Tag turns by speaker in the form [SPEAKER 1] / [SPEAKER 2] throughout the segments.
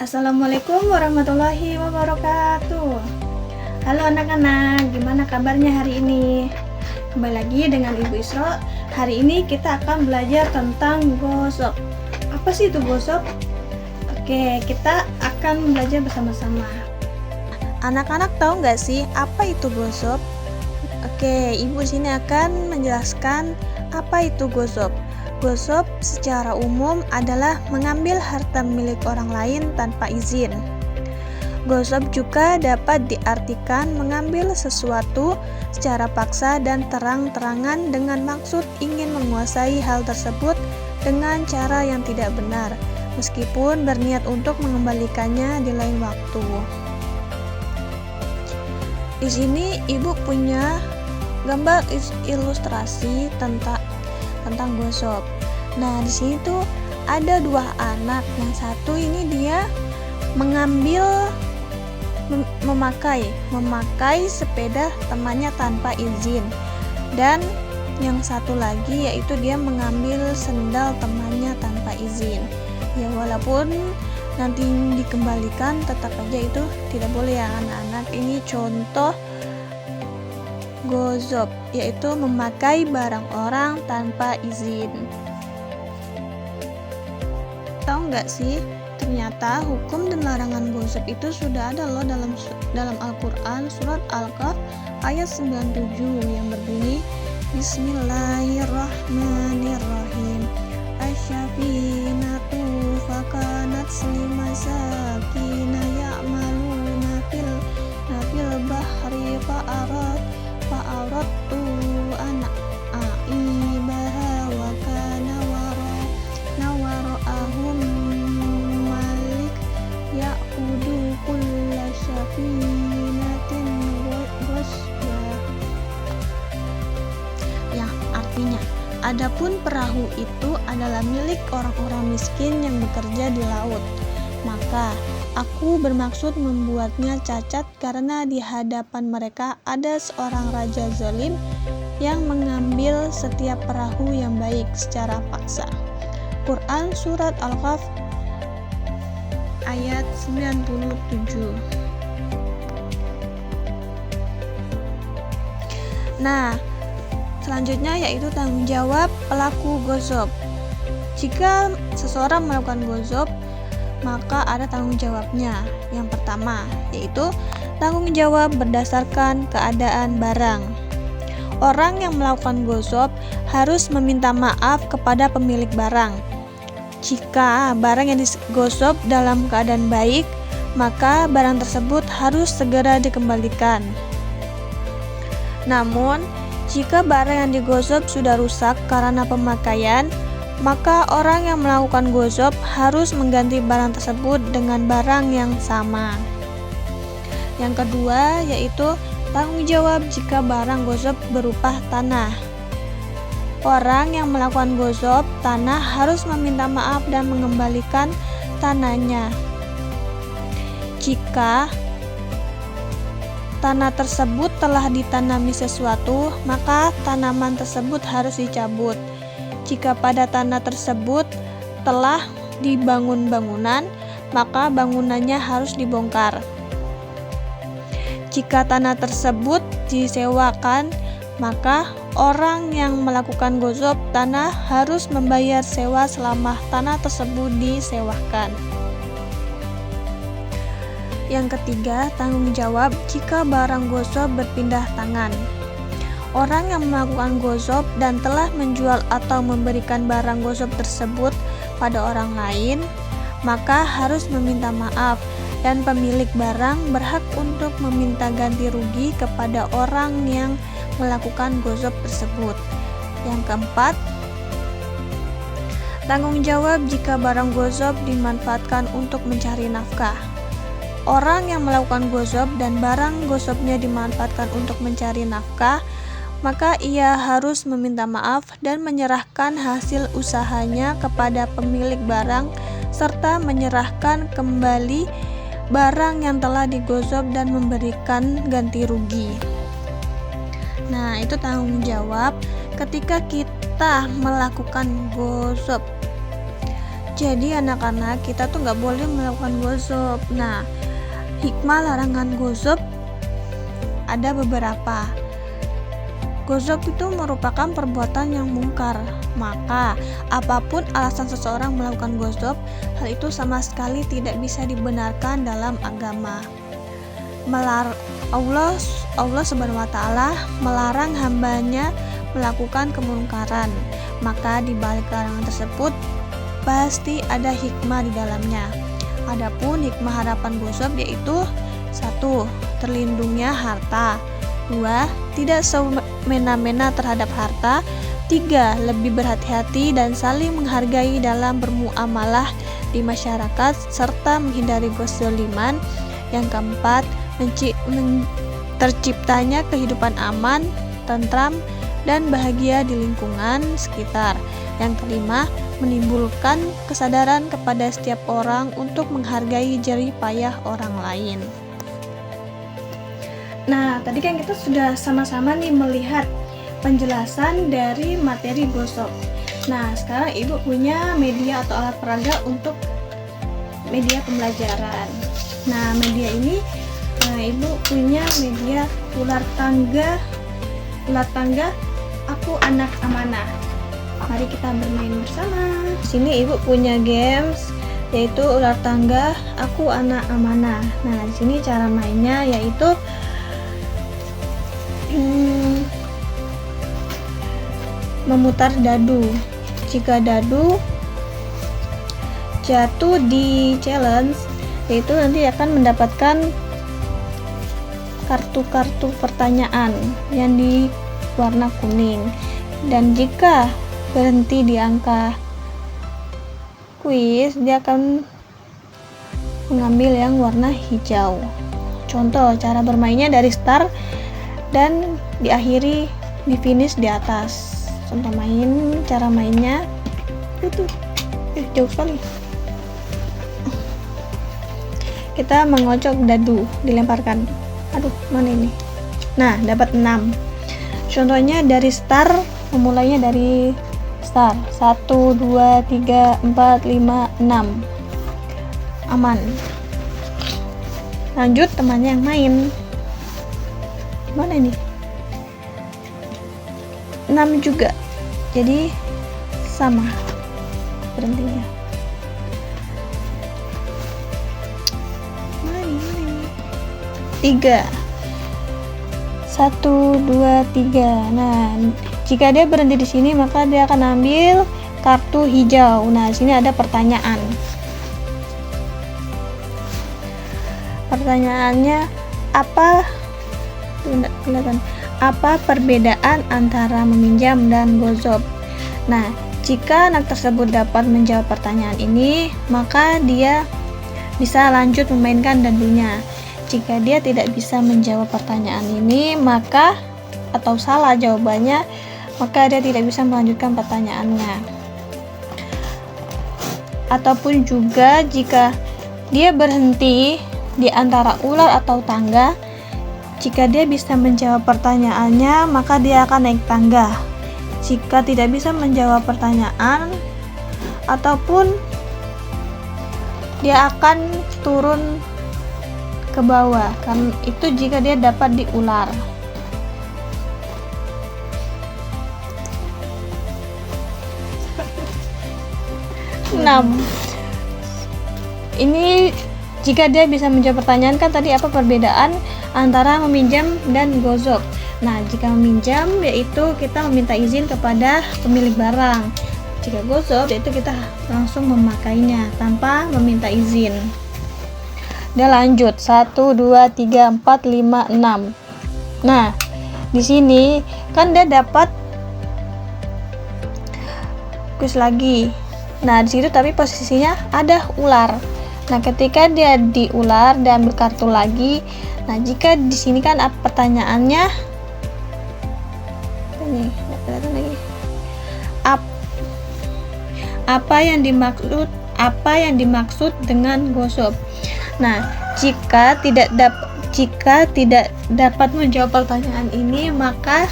[SPEAKER 1] Assalamualaikum warahmatullahi wabarakatuh. Halo anak-anak, gimana kabarnya hari ini? Kembali lagi dengan Ibu Isro. Hari ini kita akan belajar tentang gosok. Apa sih itu gosok? Oke, kita akan belajar bersama-sama. Anak-anak tahu nggak sih apa itu gosok? Oke, Ibu sini akan menjelaskan apa itu gosok. Gosok secara umum adalah mengambil harta milik orang lain tanpa izin. Gosok juga dapat diartikan mengambil sesuatu secara paksa dan terang-terangan dengan maksud ingin menguasai hal tersebut dengan cara yang tidak benar, meskipun berniat untuk mengembalikannya di lain waktu. Di sini Ibu punya gambar ilustrasi tentang gosok. Nah, di sini tuh ada dua anak. Yang satu ini dia memakai sepeda temannya tanpa izin. Dan yang satu lagi yaitu dia mengambil sendal temannya tanpa izin. Ya, walaupun nanti dikembalikan, tetap aja itu tidak boleh ya anak-anak. Ini contoh gosok, yaitu memakai barang orang tanpa izin. Tahu nggak sih, ternyata hukum dan larangan gosok itu sudah ada loh dalam Al-Quran surat Al-Kahf ayat 97 yang berbunyi Bismillahirrahmanirrahim. Asyafinatu fakanat limasakina ya'maluna fil bahri fa'aradtu an aibaha wa kana wara'ahum malik ya'udu kulla syafinatin ghasbah. Yang artinya, adapun perahu itu adalah milik orang-orang miskin yang bekerja di laut, maka aku bermaksud membuatnya cacat karena di hadapan mereka ada seorang raja zalim yang mengambil setiap perahu yang baik secara paksa. Quran Surat Al-Kahf ayat 97. Nah, selanjutnya yaitu tanggung jawab pelaku gosok. Jika seseorang melakukan gosok, maka ada tanggung jawabnya. Yang pertama yaitu tanggung jawab berdasarkan keadaan barang. Orang yang melakukan gosok harus meminta maaf kepada pemilik barang. Jika barang yang digosok dalam keadaan baik, maka barang tersebut harus segera dikembalikan. Namun, jika barang yang digosok sudah rusak karena pemakaian, maka orang yang melakukan gosok harus mengganti barang tersebut dengan barang yang sama. Yang kedua yaitu tanggung jawab jika barang gosok berupa tanah. Orang yang melakukan gosok tanah harus meminta maaf dan mengembalikan tanahnya. Jika tanah tersebut telah ditanami sesuatu, maka tanaman tersebut harus dicabut. Jika pada tanah tersebut telah dibangun bangunan, maka bangunannya harus dibongkar. Jika tanah tersebut disewakan, maka orang yang melakukan gosok tanah harus membayar sewa selama tanah tersebut disewakan. Yang ketiga, tanggung jawab jika barang gosok berpindah tangan. Orang yang melakukan gosok dan telah menjual atau memberikan barang gosok tersebut pada orang lain, maka harus meminta maaf dan pemilik barang berhak untuk meminta ganti rugi kepada orang yang melakukan gosok tersebut. Yang keempat, tanggung jawab jika barang gosok dimanfaatkan untuk mencari nafkah. Orang yang melakukan gosok dan barang gosoknya dimanfaatkan untuk mencari nafkah, maka ia harus meminta maaf dan menyerahkan hasil usahanya kepada pemilik barang serta menyerahkan kembali barang yang telah digosok dan memberikan ganti rugi. Nah, itu tanggung jawab ketika kita melakukan gosok. Jadi anak-anak, kita tuh nggak boleh melakukan gosip. Nah, hikmah larangan gosip ada beberapa. Gosip itu merupakan perbuatan yang mungkar. Maka, apapun alasan seseorang melakukan gosip, hal itu sama sekali tidak bisa dibenarkan dalam agama. Allah Subhanahu wa Ta'ala melarang hambanya melakukan kemungkaran. Maka di balik larangan tersebut pasti ada hikmah di dalamnya. Adapun hikmah harapan gosip yaitu 1. Terlindungnya harta. 2. Tidak semena-mena terhadap harta. 3. Lebih berhati-hati dan saling menghargai dalam bermuamalah di masyarakat serta menghindari kezaliman. Yang keempat, terciptanya kehidupan aman, tentram, dan bahagia di lingkungan sekitar. Yang kelima, menimbulkan kesadaran kepada setiap orang untuk menghargai jerih payah orang lain. Nah, tadi kan kita sudah sama-sama nih melihat penjelasan dari materi gosip. Nah, sekarang Ibu punya media atau alat peraga untuk media pembelajaran. Nah, media ini Ibu punya media ular tangga Aku Anak Amanah. Mari kita bermain bersama. Di sini Ibu punya games yaitu ular tangga Aku Anak Amanah. Nah, di sini cara mainnya yaitu memutar dadu. Jika dadu jatuh di challenge, yaitu nanti akan mendapatkan kartu-kartu pertanyaan yang di warna kuning. Dan jika berhenti di angka kuis, dia akan mengambil yang warna hijau. Contoh cara bermainnya dari start dan diakhiri di finish di atas. Contoh cara mainnya itu jauh sekali. Kita mengocok dadu, dilemparkan. Aduh, mana ini? Nah, dapat 6. Contohnya dari start, memulainya dari start. 1, 2, 3, 4, 5, 6. Aman. Lanjut temannya yang main. Mana ini? 6 juga. Jadi sama berhentinya. Mana ini? 3. 1, 2, 3. Nah, jika dia berhenti di sini maka dia akan ambil kartu hijau. Nah, di sini ada pertanyaan. Pertanyaannya apa? Tidak kelihatan. Apa perbedaan antara meminjam dan gosip? Nah, jika anak tersebut dapat menjawab pertanyaan ini, maka dia bisa lanjut memainkan dadunya. Jika dia tidak bisa menjawab pertanyaan ini, maka atau salah jawabannya, maka dia tidak bisa melanjutkan pertanyaannya. Ataupun juga jika dia berhenti di antara ular atau tangga, jika dia bisa menjawab pertanyaannya, maka dia akan naik tangga. Jika tidak bisa menjawab pertanyaan, ataupun dia akan turun ke bawah. Kan itu jika dia dapat di ular. Ini jika dia bisa menjawab pertanyaan, kan tadi apa perbedaan antara meminjam dan gosip. Nah, jika meminjam yaitu kita meminta izin kepada pemilik barang. Jika gosip yaitu kita langsung memakainya tanpa meminta izin. Dia lanjut 1, 2, 3, 4, 5, 6. Nah, di sini kan dia dapat kuis lagi. Nah, di situ tapi posisinya ada ular. Nah, ketika dia di ular, dia ambil kartu lagi. Nah, jika di sini kan pertanyaannya ini, kelihatan lagi. Apa yang dimaksud dengan gosip? Nah, jika tidak dapat menjawab pertanyaan ini, maka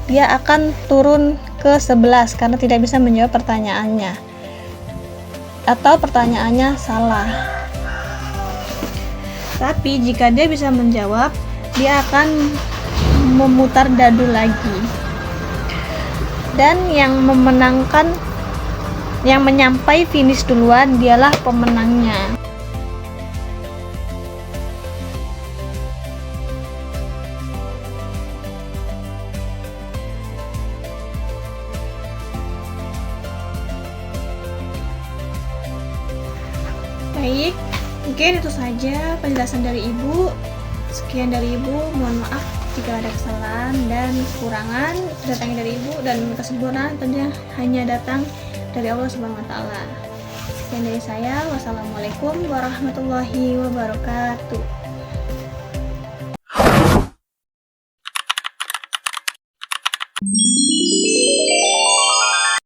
[SPEAKER 1] dia akan turun ke 11 karena tidak bisa menjawab pertanyaannya. atau pertanyaannya salah. Tapi jika dia bisa menjawab, dia akan memutar dadu lagi. Dan yang menyampai finish duluan dialah pemenangnya. Baik, mungkin itu saja penjelasan dari Ibu. Sekian dari Ibu, mohon maaf jika ada kesalahan dan kekurangan datangnya dari Ibu, dan kesempurnaan tentunya hanya datang dari Allah Subhanahu wa taala. Sekian dari saya. Wassalamualaikum warahmatullahi wabarakatuh.